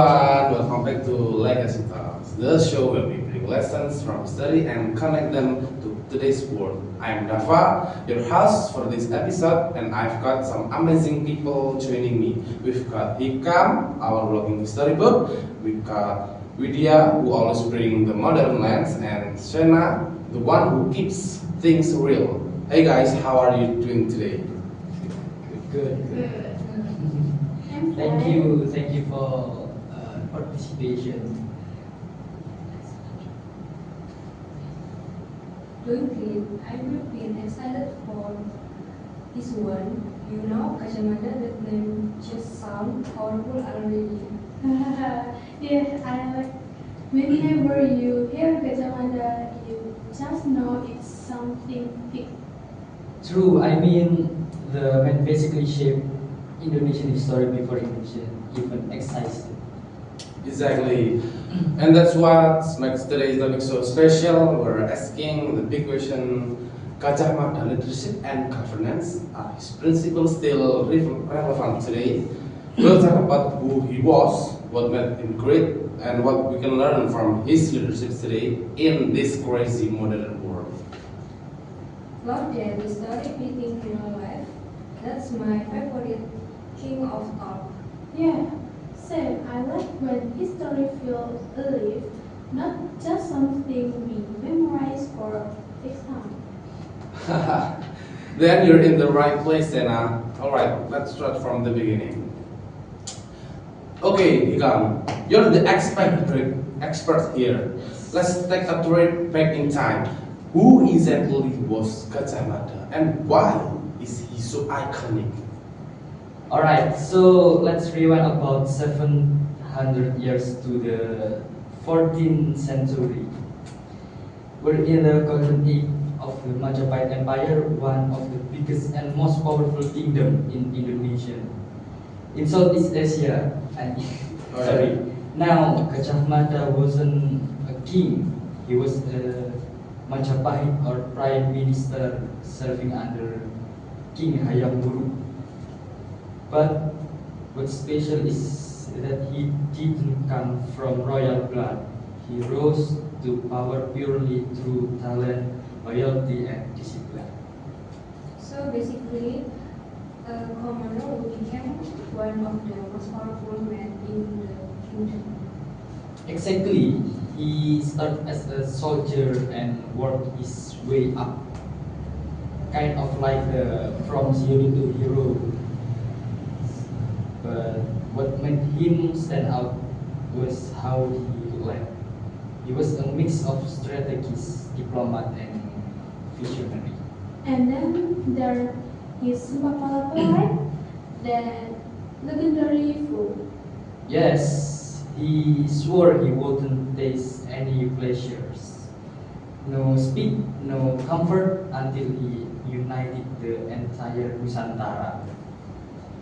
everyone, welcome back to Legacy Talks, the show where we bring lessons from study and connect them to today's world. I'm Dava, your host for this episode, and I've got some amazing people joining me. We've got Hikam, our blogging storybook, we've got Widya, who always bring the modern lens, and Shena, the one who keeps things real. Hey guys, how are you doing today? Good. Good. Thank you for participation. Doing great. I've been excited for this one. You know, Kacamata, that name just sound horrible already. Yeah, I like. Whenever you hear Gajah you just know it's something big. True, I mean the man basically shaped Indonesian history before Indonesia even existed. Exactly. And that's what makes today's topic so special. We're asking the big question, Gajah Mada leadership and governance, are his principles still relevant today? We'll talk about who he was, what made him great, and what we can learn from his leadership today in this crazy modern world. Love that story meeting real life. That's my favorite king of talk. Yeah, same. I like when history feels alive, not just something we memorize for exam. Then you're in the right place, Sena. Alright, let's start from the beginning. Okay, Hikam, you're the expert here. Let's take a trip back in time. Who exactly was Gajah Mada and why is he so iconic? Alright, so let's rewind about 700 years to the 14th century. We're in the golden age of the Majapahit Empire, one of the biggest and most powerful kingdom in Indonesia. In Southeast Asia, sorry. Now, Gajah Mada wasn't a king; he was a Majapahit or prime minister serving under King Hayam Wuruk. But what's special is that he didn't come from royal blood. He rose to power purely through talent, loyalty, and discipline. So basically, commander who became one of the most powerful men in the kingdom. Exactly. He started as a soldier and worked his way up. Kind of like from zero to hero. But what made him stand out was how he led. He was a mix of strategist, diplomat, and visionary. And then there is Sumpah right? That legendary food. Yes, he swore he wouldn't taste any pleasures. No speed, no comfort until he united the entire Nusantara.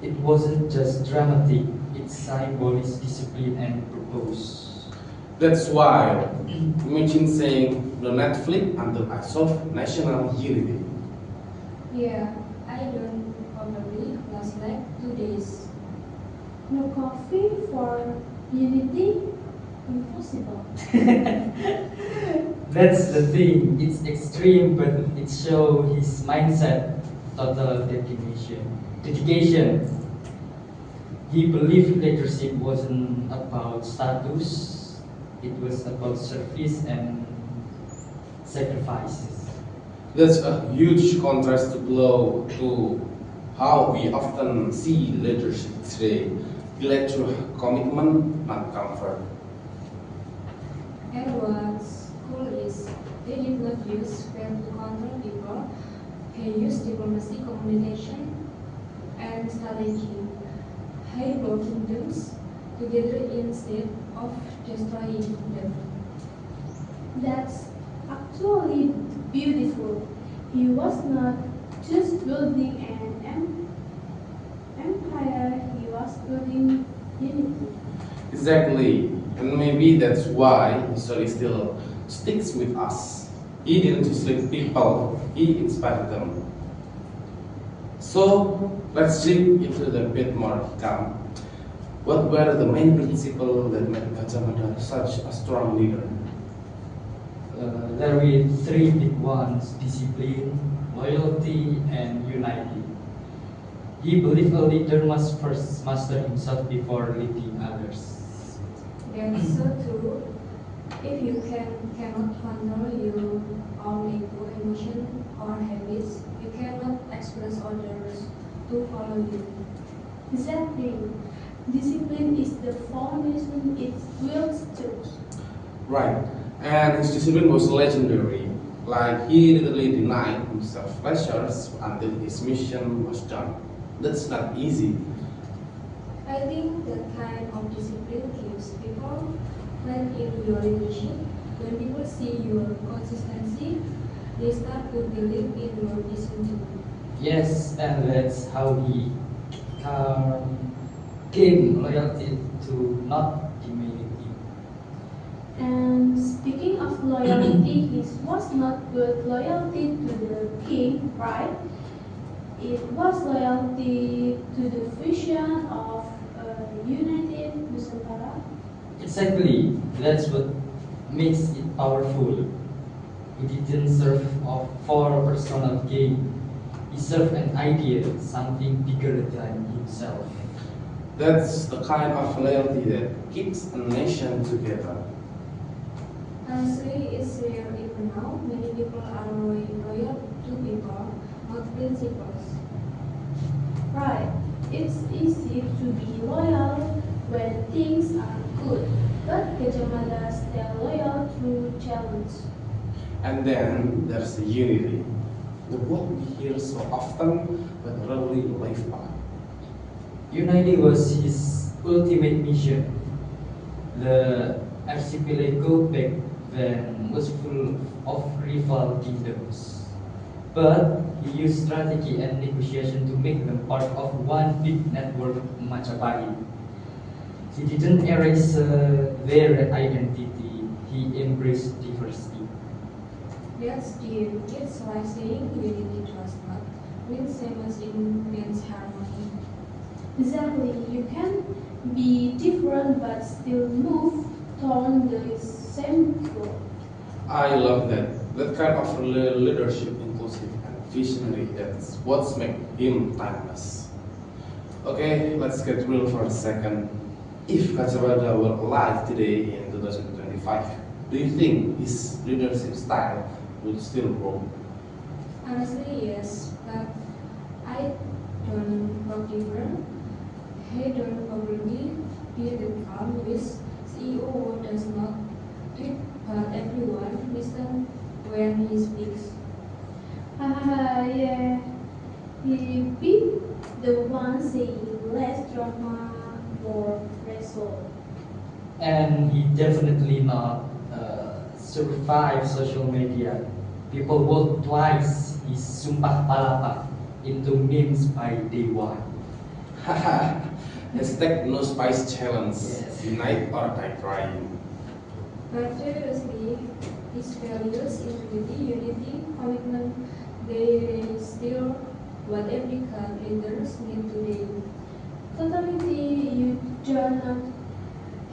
It wasn't just dramatic, it symbolized discipline and purpose. That's why imagine saying no Netflix until I solve national unity. Yeah, I don't probably last like 2 days. No coffee for unity? Impossible. That's the thing, it's extreme but it shows his mindset, total dedication. He believed leadership wasn't about status, it was about service and sacrifices. That's a huge contrast to how we often see leadership today. He led through commitment, not comfort. And what's cool is they did not use fear to control people. He used diplomacy, communication, and strategy. He brought kingdoms together instead of destroying them. That's actually beautiful. He was not just building an empire, he was building unity. Exactly, and maybe that's why history still sticks with us. He didn't just lead people, he inspired them. So let's dig into the bit more calm. What were the main principles that made Gajah Mada such a strong leader? There were three big ones: discipline, loyalty, and unity. He believed a leader must first master himself before leading others. That's so true. If you cannot control your own ego, emotion, or habits, you cannot express others to follow you. Exactly. Discipline is the foundation it builds truth. Right, and his discipline was legendary. Like he literally denied himself pleasures until his mission was done. That's not easy. I think that kind of discipline keeps people when in your leadership. When people see your consistency, they start to believe in your vision too. Yes, and that's how he gained loyalty to not demanding it. And speaking of loyalty, his was not good loyalty to the king, right? It was loyalty to the vision of a united Nusantara. Exactly, that's what makes it powerful. He didn't serve for personal gain. He served an idea, something bigger than himself. That's the kind of loyalty that keeps a nation together. Honestly, it's rare even now. Many people are loyal to people, not principles. Right. It's easy to be loyal when things are good, but Gajah Mada stay loyal through challenge. And then there's the unity. The word we hear so often, but rarely live by. Unity was his ultimate mission. The archipelago back then was full of rival kingdoms. But he used strategy and negotiation to make them part of one big network Majapahit. He didn't erase their identity, he embraced diversity. That's deep. It's like saying unity does not mean same as in means harmony. Exactly. You can be different but still move toward the same goal. I love that. That kind of leadership, inclusive and visionary, that's what's make him timeless. Okay, let's get real for a second. If Gajah Mada were alive today in 2025, do you think his leadership style would still work? Honestly, yes, but I don't work different. He don't probably be the calm with CEO who does not tweet, but everyone listen when he speaks. Haha, yeah. He be the one saying less drama, more result. And he definitely not survive social media. People vote twice his Sumpah Palapa into memes by day one. Haha, hashtag no spice challenge. Yes. Unite or die trying. But seriously, his values, integrity, unity, commitment, they still what every leaders need today. Totality, you do not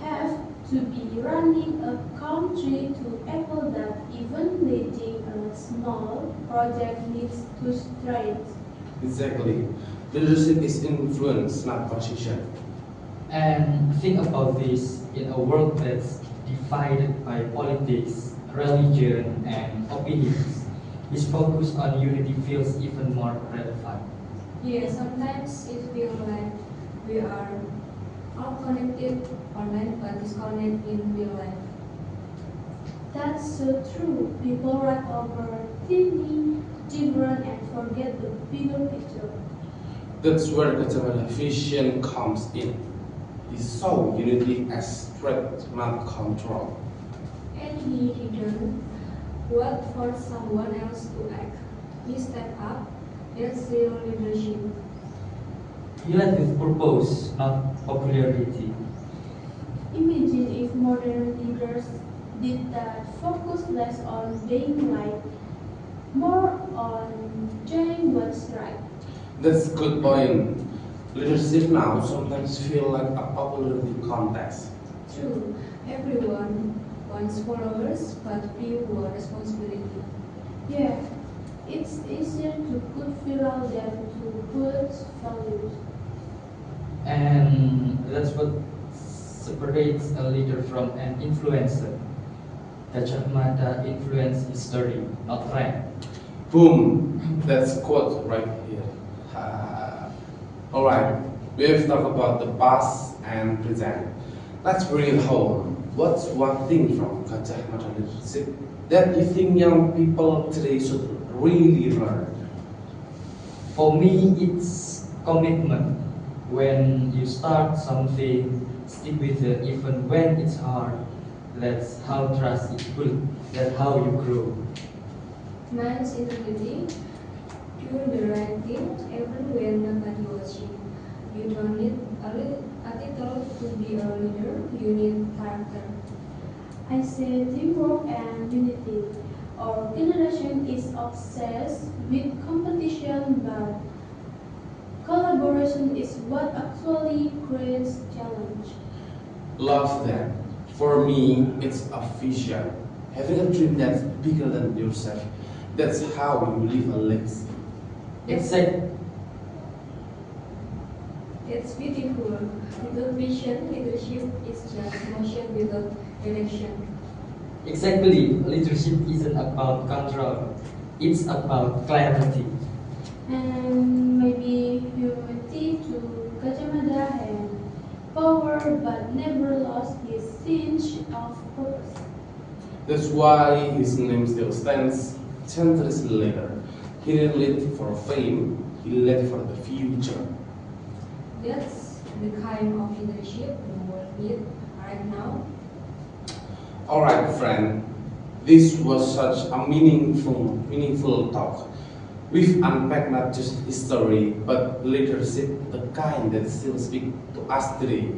have to be running a country to equal that. Even leading a small project needs to strength. Exactly. Leadership is influence, not position. And think about this: in a world that's divided by politics, religion, and opinions, his focus on unity feels even more relevant. Yeah, sometimes it feels like we are all connected online but disconnected in real life. That's so true. People write over tiny, different, and forget the bigger picture. That's where Gajah Mada vision comes in. He saw unity as strength, not control. And he didn't wait for someone else to act. He stepped up. That's real leadership. He led with purpose, not popularity. Imagine if modern leaders did that, focus less on being right, more on doing what's right. That's good point. Leadership now sometimes feel like a popularity contest. True, everyone wants followers, but few want responsibility. Yeah, it's easier to put viral than to put values. And that's what separates a leader from an influencer. Gajah Mada influence history, not trend. Boom, that's quote right here. Alright, we have talked about the past and present. Let's bring it home. What's one thing from Gajah Mada leadership that you think young people today should really learn? For me, it's commitment. When you start something, stick with it even when it's hard. That's how trust is built. That's how you grow. Man's integrity, do the right thing even when nobody watching. You don't need a title to be a leader, you need character. I say teamwork and unity. Our generation is obsessed with competition, but collaboration is what actually creates challenge. Love that. For me, it's a vision. Having a dream that's bigger than yourself. That's how you live a legacy. Exact, It's beautiful. Without vision, leadership is just motion without direction. exactly. Leadership isn't about control. It's about clarity. And maybe humility to Gajah Mada had power but never lost his sense of purpose. That's why his name still stands centuries later. He didn't lead for fame, he led for the future. That's the kind of leadership the world needs right now. Alright, friend, this was such a meaningful talk. We've unpacked not just history, but leadership, the kind that still speaks to us today.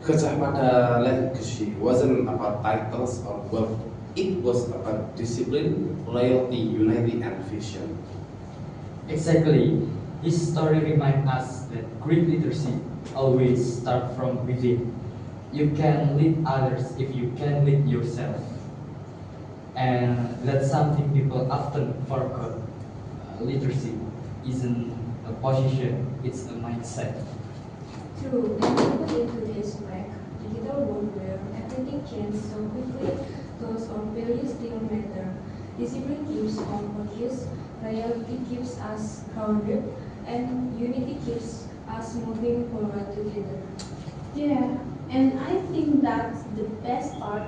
Gajah Mada legacy wasn't about titles or wealth. It was about discipline, loyalty, unity, and vision. Exactly. His story reminds us that great leadership always starts from within. You can lead others if you can lead yourself. And that's something people often forget. Leadership isn't a position, it's a mindset. True, and even in today's digital world where everything changes so quickly, those our values still matter. Discipline keeps us focused, loyalty keeps us grounded, and unity keeps us moving forward together. Yeah, and I think that's the best part.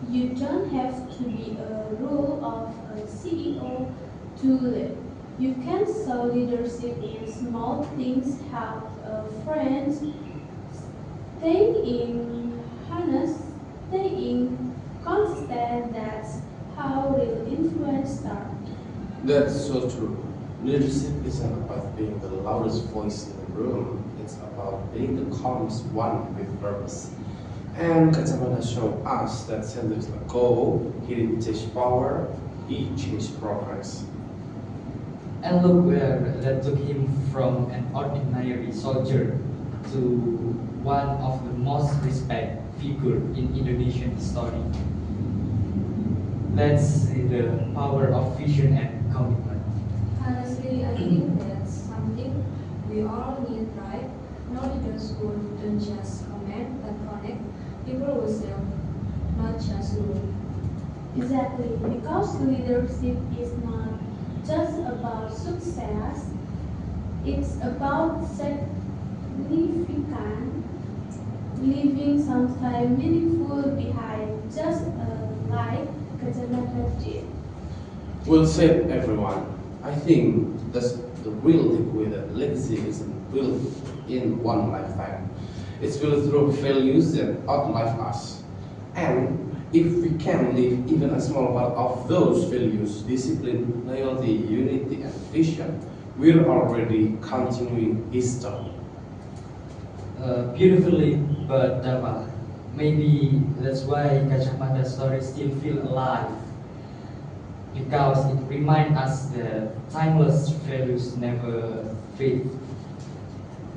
You don't have to be a role of a CEO to lead. You can show leadership in small things, help friends, staying honest, staying consistent. That's how real influence starts. That's so true. Leadership isn't about being the loudest voice in the room, it's about being the calmest one with purpose. And Gajah Mada showed us that centuries ago, he didn't chase power, he chased progress. And look where that took him from an ordinary soldier to one of the most respected figure in Indonesian history. That's the power of vision and commitment. Honestly, I think that's something we all need, right? No leaders who don't just command but connect. People will serve, not just rule. Exactly, because leadership is not just about success, it's about significant, leaving something meaningful behind, just like Gajah Mada did. Well said, everyone. I think that's the real takeaway that legacy isn't built in one lifetime. It's built through values that outlive us. And if we can live even a small part of those values, discipline, loyalty, unity, and vision, we're already continuing history. Beautifully, but Dava, maybe that's why Gajah Mada's story still feel alive. Because it reminds us that timeless values never fade.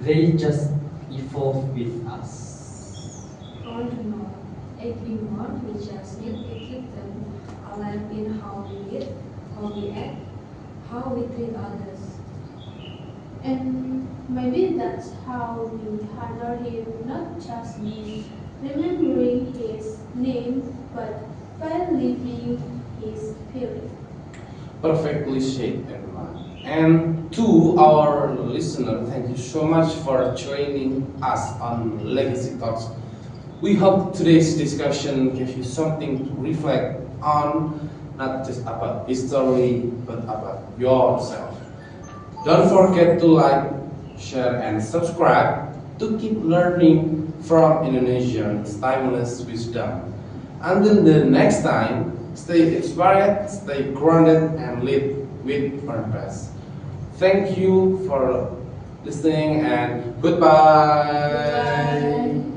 They just evolve with us. Oh no, agree more, we just need to keep them alive in how we live, how we act, how we treat others. And maybe that's how we honor him, not just be remembering his name, but by living his spirit. Perfectly shaped everyone. And to our listener, thank you so much for joining us on Legacy Talks. We hope today's discussion gave you something to reflect on, not just about history, but about yourself. Don't forget to like, share, and subscribe to keep learning from Indonesian's timeless wisdom. Until the next time, stay inspired, stay grounded, and live with purpose. Thank you for listening and goodbye. Bye.